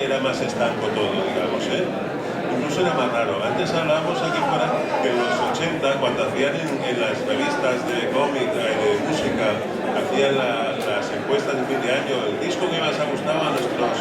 Era más estanco todo, digamos, ¿eh? Incluso era más raro. Antes hablábamos aquí fuera que en los 80, cuando hacían en las revistas de cómic, de música, hacían las encuestas de fin de año, el disco que más ha gustado a nuestros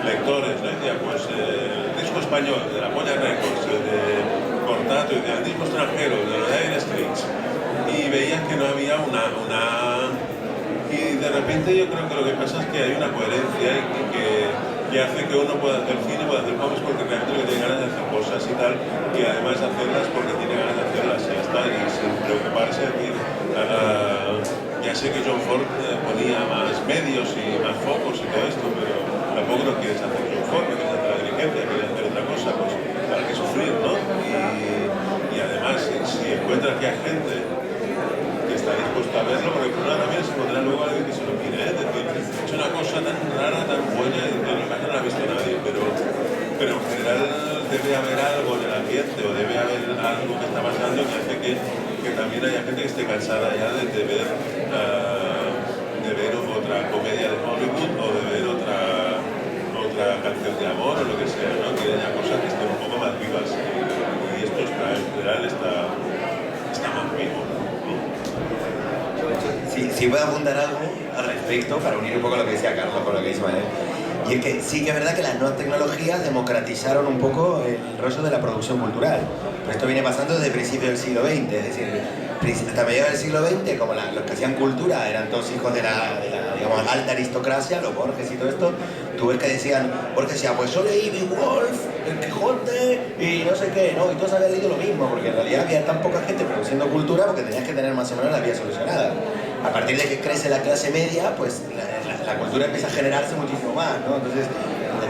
lectores, ¿no? Decía, pues el disco español, de la Polla Records, el de Cortato, y el disco extranjero, de los Dire Straits, y veían que no había Y de repente yo creo que lo que pasa es que hay una coherencia y que hace que uno pueda hacer cine, pueda hacer cómics porque realmente lo que tiene ganas de hacer cosas y tal, y además hacerlas porque tiene ganas de hacerlas y ya está, y sin preocuparse de decir, ya sé que John Ford ponía más medios y más focos y todo esto, pero tampoco lo quieres hacer John Ford, no quieres hacer la diligencia, quieres hacer otra cosa, pues para que sufrir, ¿no? Y además, si encuentras que hay gente que está dispuesto a verlo, porque el problema también es encontrar luego a alguien que se lo quiere, es decir, es una cosa tan rara, tan buena, y que no la ha visto nadie, pero en general debe haber algo en el ambiente o debe haber algo que está pasando que hace que también haya gente que esté cansada ya de ver otra comedia de Hollywood o de ver otra canción de amor o lo que sea, ¿no? Que haya cosas que estén un poco más vivas y esto está, en general está más vivo. Si puedo apuntar algo al respecto para unir un poco lo que decía Carlos con lo que dice Manuel. Y es que sí que es verdad que las nuevas tecnologías democratizaron un poco el rollo de la producción cultural. Pero esto viene pasando desde principios del siglo XX, es decir, hasta mediados del siglo XX, como los que hacían cultura eran todos hijos de la digamos, alta aristocracia, los Borges y todo esto, tú ves que decían, Borges decía, pues yo leí Beowulf, El Quijote y no sé qué, ¿no? Y todos habían leído lo mismo, porque en realidad había tan poca gente produciendo cultura porque tenías que tener más o menos la vida solucionada. A partir de que crece la clase media, pues la cultura empieza a generarse muchísimo más, ¿no? Entonces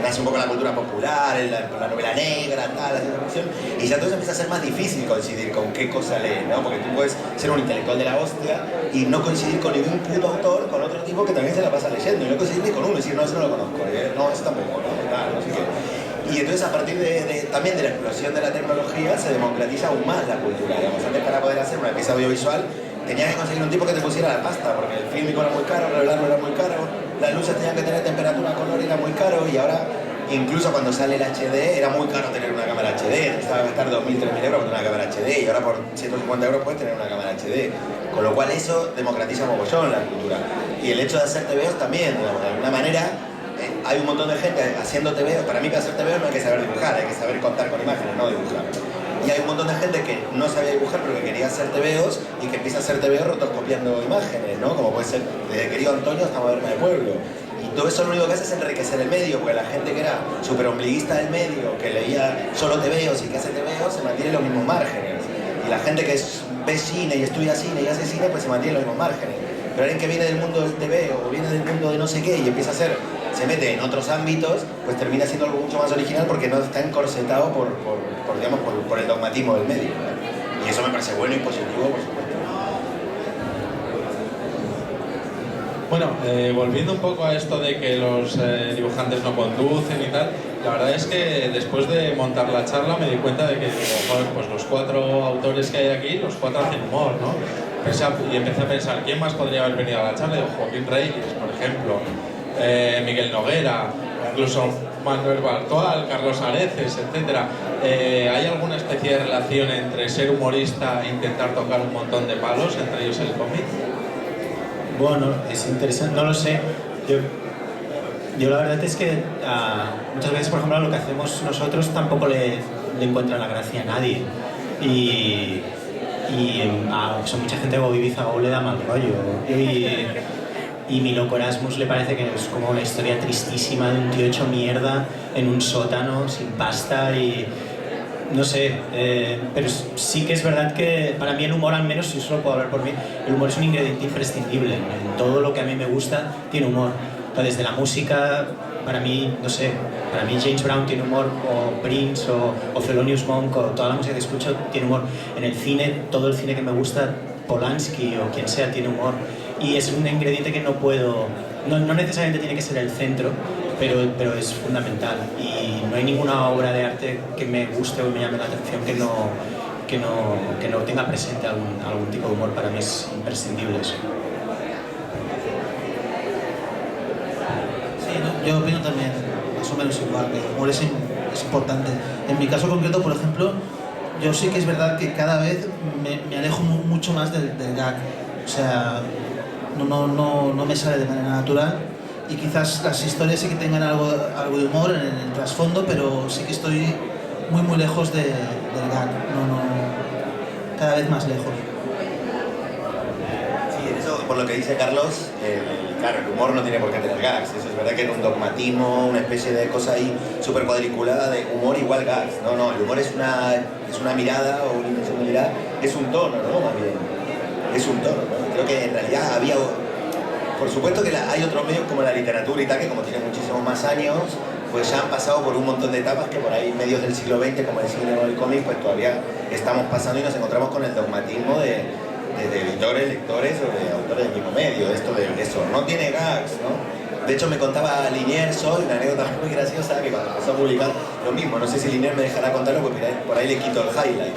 nace un poco la cultura popular, la novela negra, tal, la ciencia ficción, y ya entonces empieza a ser más difícil coincidir con qué cosa lees, ¿no? Porque tú puedes ser un intelectual de la hostia y no coincidir con ningún puto autor, con otro tipo que también se la pasa leyendo, y no coincidir ni con uno, y decir, no, eso no lo conozco, no, eso tampoco, no sé qué. Y entonces a partir también de la explosión de la tecnología se democratiza aún más la cultura, digamos. Antes para poder hacer una pieza audiovisual tenías que conseguir un tipo que te pusiera la pasta, porque el fílmico era muy caro, revelarlo era muy caro, las luces tenían que tener temperatura, color, era muy caro, y ahora, incluso cuando sale el HD, era muy caro tener una cámara HD, te estaba a gastar 2.000, 3.000 euros por una cámara HD, y ahora por 150 euros puedes tener una cámara HD, con lo cual eso democratiza mogollón la cultura. Y el hecho de hacer TVOs también, digamos, de alguna manera, hay un montón de gente haciendo TVOs, para mí para hacer TVOs no hay que saber dibujar, hay que saber contar con imágenes, no dibujar. Y hay un montón de gente que no sabía dibujar pero que quería hacer TVOs y que empieza a hacer TVOs rotoscopiando imágenes, ¿no? Como puede ser desde Querido Antonio hasta Moderna de Pueblo. Y todo eso lo único que hace es enriquecer el medio, porque la gente que era súper ombliguista del medio, que leía solo TVOs y que hace TVOs, se mantiene en los mismos márgenes. Y la gente que ve cine y estudia cine y hace cine, pues se mantiene en los mismos márgenes. Pero alguien que viene del mundo del TVO o viene del mundo de no sé qué y empieza a hacer, se mete en otros ámbitos, pues termina siendo algo mucho más original porque no está encorsetado por el dogmatismo del medio. Y eso me parece bueno y positivo, por supuesto. Bueno, volviendo un poco a esto de que los dibujantes no conducen y tal, la verdad es que después de montar la charla me di cuenta de que, joder, pues los 4 autores que hay aquí, los 4 hacen humor, ¿no? Y empecé a pensar, ¿quién más podría haber venido a la charla? Joaquín Reyes, por ejemplo, Miguel Noguera, incluso Manuel Bartual, Carlos Areces, etc. ¿Hay alguna especie de relación entre ser humorista e intentar tocar un montón de palos, entre ellos el cómic? Bueno, es interesante, no lo sé. Yo la verdad es que muchas veces, por ejemplo, lo que hacemos nosotros tampoco le encuentra la gracia a nadie. Y mucha gente de Ibiza o le da mal rollo. Y mi loco Erasmus le parece que es como una historia tristísima de un tío hecho mierda en un sótano, sin pasta y... No sé, pero sí que es verdad que para mí el humor, al menos si solo puedo hablar por mí, el humor es un ingrediente imprescindible. En todo lo que a mí me gusta tiene humor. Desde la música, para mí, no sé, para mí James Brown tiene humor, o Prince, o Thelonious Monk, o toda la música que escucho tiene humor. En el cine, todo el cine que me gusta, Polanski o quien sea, tiene humor. Y es un ingrediente que no puedo, no necesariamente tiene que ser el centro, pero es fundamental. Y no hay ninguna obra de arte que me guste o me llame la atención que no tenga presente algún tipo de humor. Para mí es imprescindible eso. Sí, ¿no? Yo opino también más o o menos igual, el humor es importante. En mi caso concreto, por ejemplo, yo sí que es verdad que cada vez me alejo mucho más del gag. O sea, no me sale de manera natural, y quizás las historias sí que tengan algo de humor en el trasfondo, pero sí que estoy muy lejos del gag. Cada vez más lejos. Sí, eso por lo que dice Carlos, claro, el humor no tiene por qué tener gags. Eso es verdad que en un dogmatismo, una especie de cosa ahí súper cuadriculada de humor igual gags. No, el humor es una mirada o una intención de mirar, es un tono, ¿no? Más bien, es un tono, ¿no? Creo que en realidad había... Por supuesto que hay otros medios como la literatura y tal, que como tienen muchísimos más años, pues ya han pasado por un montón de etapas que por ahí medios del siglo XX, como el cine o el cómic, pues todavía estamos pasando y nos encontramos con el dogmatismo de editores, lectores o de autores del mismo medio. Esto de eso no tiene gags, ¿no? De hecho me contaba Liniers hoy una anécdota muy graciosa, que cuando empezó a publicar lo mismo, no sé si Liniers me dejará contarlo porque por ahí le quito el highlight,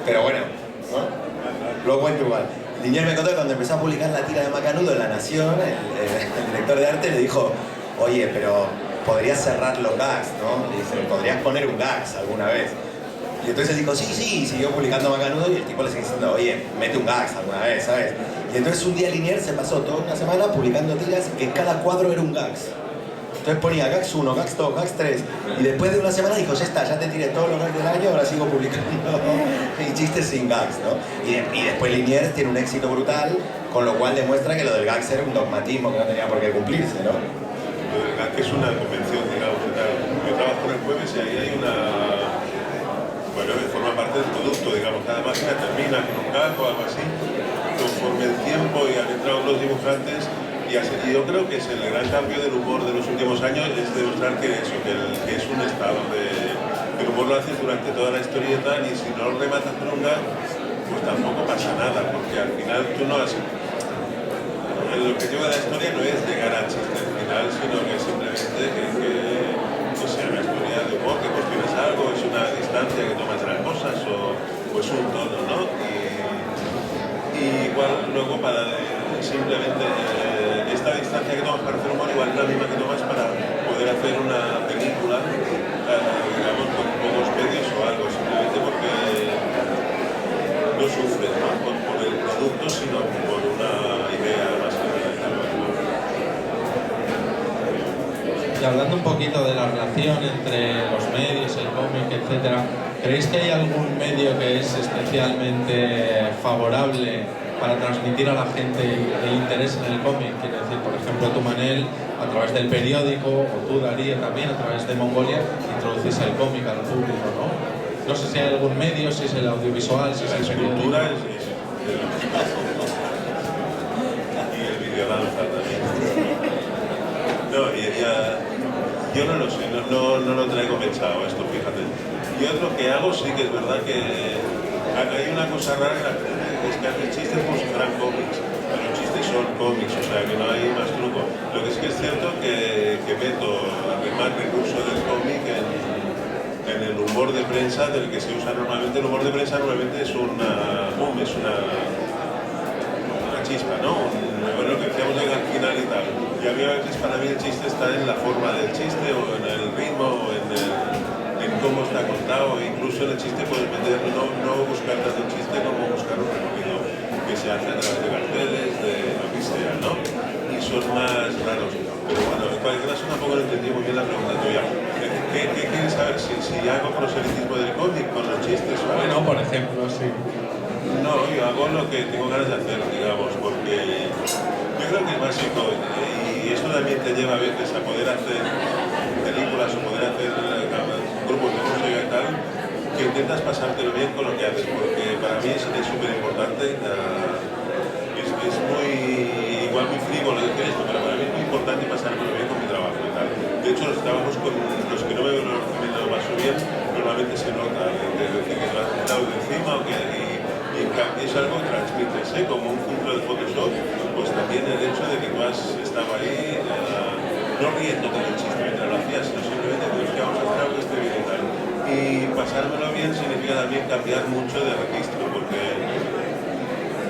pero bueno, ¿no? Lo cuento igual. Liniers me contó que cuando empezó a publicar la tira de Macanudo en La Nación, el director de arte le dijo: oye, pero podrías cerrar los gags, ¿no? Le dice, podrías poner un gags alguna vez. Y entonces él dijo, sí, y siguió publicando Macanudo, y el tipo le sigue diciendo, oye, mete un gags alguna vez, ¿sabes? Y entonces un día Liniers se pasó toda una semana publicando tiras que cada cuadro era un gags. Entonces ponía gags 1, gags 2, gags 3, y después de una semana dijo, ya está, ya te tiré todos los gags del año, ahora sigo publicando y chistes sin gags, ¿no? Y después Liniers tiene un éxito brutal, con lo cual demuestra que lo del gags era un dogmatismo que no tenía por qué cumplirse, ¿no? Lo del gag es una convención, digamos, yo trabajo en el jueves y ahí hay una... Bueno, forma parte del producto, digamos, cada máquina termina con un gag o algo así, conforme el tiempo y han entrado los dibujantes. Y yo creo que es el gran cambio del humor de los últimos años, es demostrar que es un estado el humor lo haces durante toda la historieta, y si no lo rematas con un gag, pues tampoco pasa nada, porque al final tú no has... El objetivo de la historia no es llegar al chiste final, sino que simplemente que sea una historia de humor, que cuestiones algo, es una distancia que tomas de las cosas, o es un tono, ¿no? Y igual luego para simplemente... esta distancia que tomas para hacer humor igual es la misma que tomas para poder hacer una película, digamos, con pocos medios o algo, simplemente porque no sufres, ¿no? Por el producto, sino por una idea más general. Y hablando un poquito de la relación entre los medios, el cómic, etcétera, ¿creéis que hay algún medio que es especialmente favorable para transmitir a la gente el interés en el cómic? Quiero decir, por ejemplo, tú, Manel, a través del periódico, o tú, Darío, también, a través de Mongolia, introducís el cómic al público, ¿no? No sé si hay algún medio, si es el audiovisual, si es el periódico. La escultura y el videodanza también. No, yo no lo sé, no lo traigo pensado esto, fíjate. Yo lo que hago sí que es verdad que hay una cosa rara en la gente, es que hace chistes como si fueran cómics, pero los chistes son cómics, o sea que no hay más truco. Lo que sí que es cierto que meto más recurso del cómic en el humor de prensa del que se usa normalmente. El humor de prensa normalmente es una chispa, ¿no? Bueno, lo que decíamos de al final y tal. Y a mí a veces para mí el chiste está en la forma del chiste, o en el ritmo, o en cómo está contado. Incluso en el chiste puedes meter, no buscar tanto un chiste como buscar un recorrido que se hace a través de carteles, de lo que sea, ¿no? Y son más raros. Pero bueno, en cualquier caso tampoco lo entendí muy bien la pregunta tuya. ¿Qué quieres saber? Si hago proselitismo del cómic con los chistes o algo? Bueno, por ejemplo, sí. No, yo hago lo que tengo ganas de hacer, digamos, porque yo creo que es básico, y esto también te lleva a veces a poder hacer películas o poder hacer grupos de música y tal, que intentas pasártelo bien con lo que haces, porque para mí es súper importante, es muy, igual muy frívolo decir esto, pero para mí es muy importante pasármelo bien con mi trabajo y tal. De hecho, los trabajos con los que no me lo paso bien, normalmente se nota, decir que lo has quitado de encima, o que es algo que transmites, como un filtro de Photoshop, pues también el hecho de que tú has estado ahí, no riéndote del chiste mientras lo hacías, sino simplemente que vamos a hacer algo que esté bien y tal. Y pasármelo bien significa también cambiar mucho de registro, porque,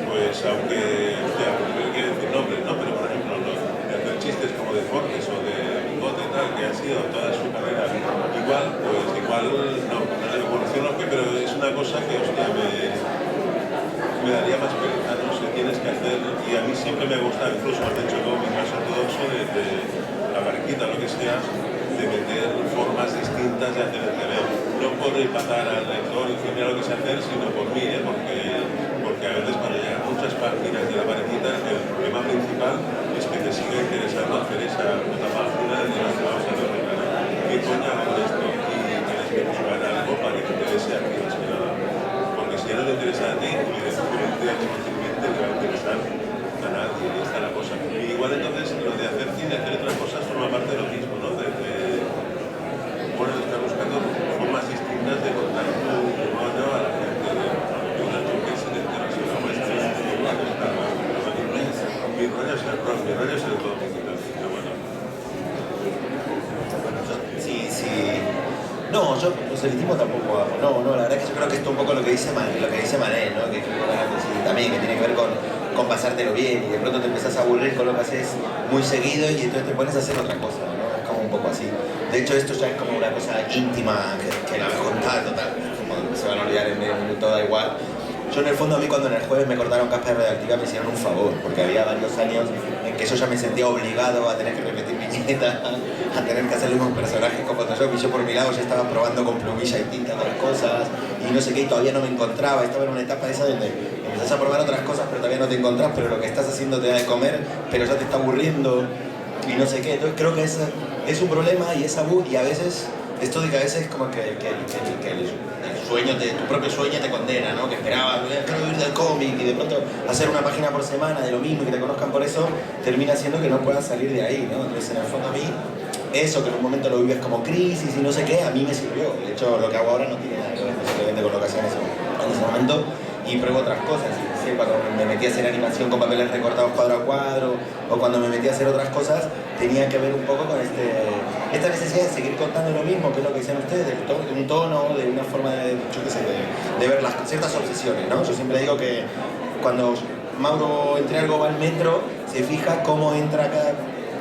pues aunque, hostia, no quiero decir nombres, ¿no? Pero por ejemplo, de hacer chistes chistes como de Fortes o de Bigote tal, que ha sido toda su carrera igual, pues igual no le evoluciona, pero es una cosa que, hostia, me daría más pereza, no sé, tienes que hacer, y a mí siempre me gusta, incluso has hecho cómic más ortodoxo de la mariquita, lo que sea, de meter formas distintas de hacer el TV. No por empatar al lector y decirme lo que sé hacer, sino por mí, porque a veces cuando llegan muchas páginas de la mariquita, el problema principal es que te sigue interesando hacer esa puta página de la que vamos a ver, ¿qué coño hago con esto? Y tienes que buscar algo para que te interese a ti, porque si ya no te interesa a ti, evidentemente le va a interesar a nadie, y está la cosa. Y igual entonces lo de hacer cine, hacer otras cosas forma parte de lo mismo, ¿no? Bueno, estar buscando formas distintas de contar tu rollo a la gente, de una que se le interesa, como este, mi rollo es el rock, mi rollo es el cómic, pero bueno. Sí. No, yo proselitismo tampoco hago. No, la verdad es que yo creo que esto es un poco lo que dice Manel, ¿no? Que también que tiene que ver con pasártelo bien y de pronto te empezás a aburrir con lo que haces muy seguido y entonces te pones a hacer otra cosa, ¿no? Es como un poco así. De hecho, esto ya es como una cosa íntima que la voy a contar, total, como se van a olvidar en medio minuto, da igual. Yo en el fondo, a mí cuando en el jueves me cortaron capa radioactiva me hicieron un favor, porque había varios años en que yo ya me sentía obligado a tener que repetir viñetas, a tener que hacer los mismos personajes con Photoshop, y yo por mi lado ya estaba probando con plumilla y tinta otras cosas, y no sé qué, y todavía no me encontraba, estaba en una etapa esa donde empezás a probar otras cosas pero todavía no te encontrás, pero lo que estás haciendo te da de comer, pero ya te está aburriendo, y no sé qué. Entonces creo que es un problema y es aburrido, y a veces, esto de que a veces es como que el sueño, tu propio sueño te condena, ¿no? Que esperabas, quiero vivir del cómic y de pronto hacer una página por semana de lo mismo y que te conozcan por eso, termina haciendo que no puedas salir de ahí, ¿no? Entonces en el fondo a mí, eso que en un momento lo vives como crisis y no sé qué, a mí me sirvió. De hecho, lo que hago ahora no tiene nada que ver simplemente con lo que hacía en ese momento, y pruebo otras cosas. ¿Sí? Cuando me metí a hacer animación con papeles recortados cuadro a cuadro, o cuando me metí a hacer otras cosas, tenía que ver un poco con esta necesidad de seguir contando lo mismo, que es lo que decían ustedes, de un tono, de una forma de ver ciertas obsesiones, ¿no? Yo siempre digo que cuando Mauro entre algo va al metro, se fija cómo entra cada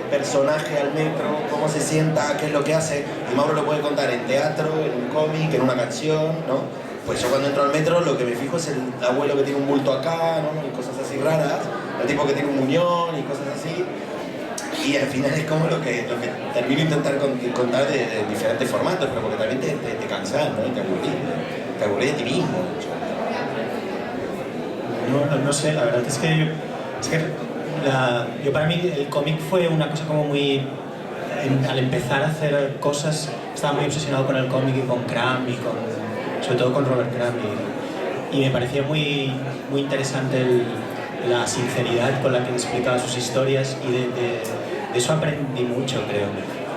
personaje al metro, cómo se sienta, qué es lo que hace, y Mauro lo puede contar en teatro, en un cómic, en una canción, ¿no? Pues yo cuando entro al metro lo que me fijo es el abuelo que tiene un bulto acá, ¿no? Y cosas así raras, el tipo que tiene un muñón y cosas así, y al final es como lo que termino intentando contar de diferentes formatos, pero porque también te cansas, ¿no? Y te aburrís de ti mismo. No sé, la verdad es que yo para mí el cómic fue una cosa como muy... al empezar a hacer cosas, estaba muy obsesionado con el cómic y con Crumb y sobre todo con Robert Crumb, y me parecía muy interesante la sinceridad con la que explicaba sus historias, y de eso aprendí mucho, creo,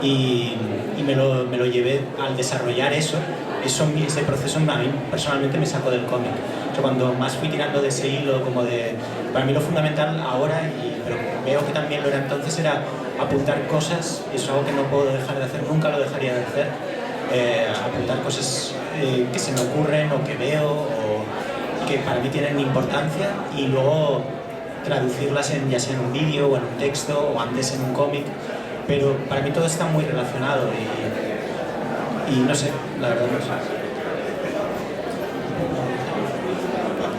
y me lo llevé al desarrollar ese proceso. A mí personalmente me sacó del cómic. Yo cuando más fui tirando de ese hilo, para mí lo fundamental ahora, pero veo que también lo era entonces, era apuntar cosas. Eso es algo que no puedo dejar de hacer, nunca lo dejaría de hacer. Apuntar cosas que se me ocurren o que veo o que para mí tienen importancia, y luego traducirlas ya sea en un vídeo o en un texto o antes en un cómic, pero para mí todo está muy relacionado y no sé, la verdad no sé.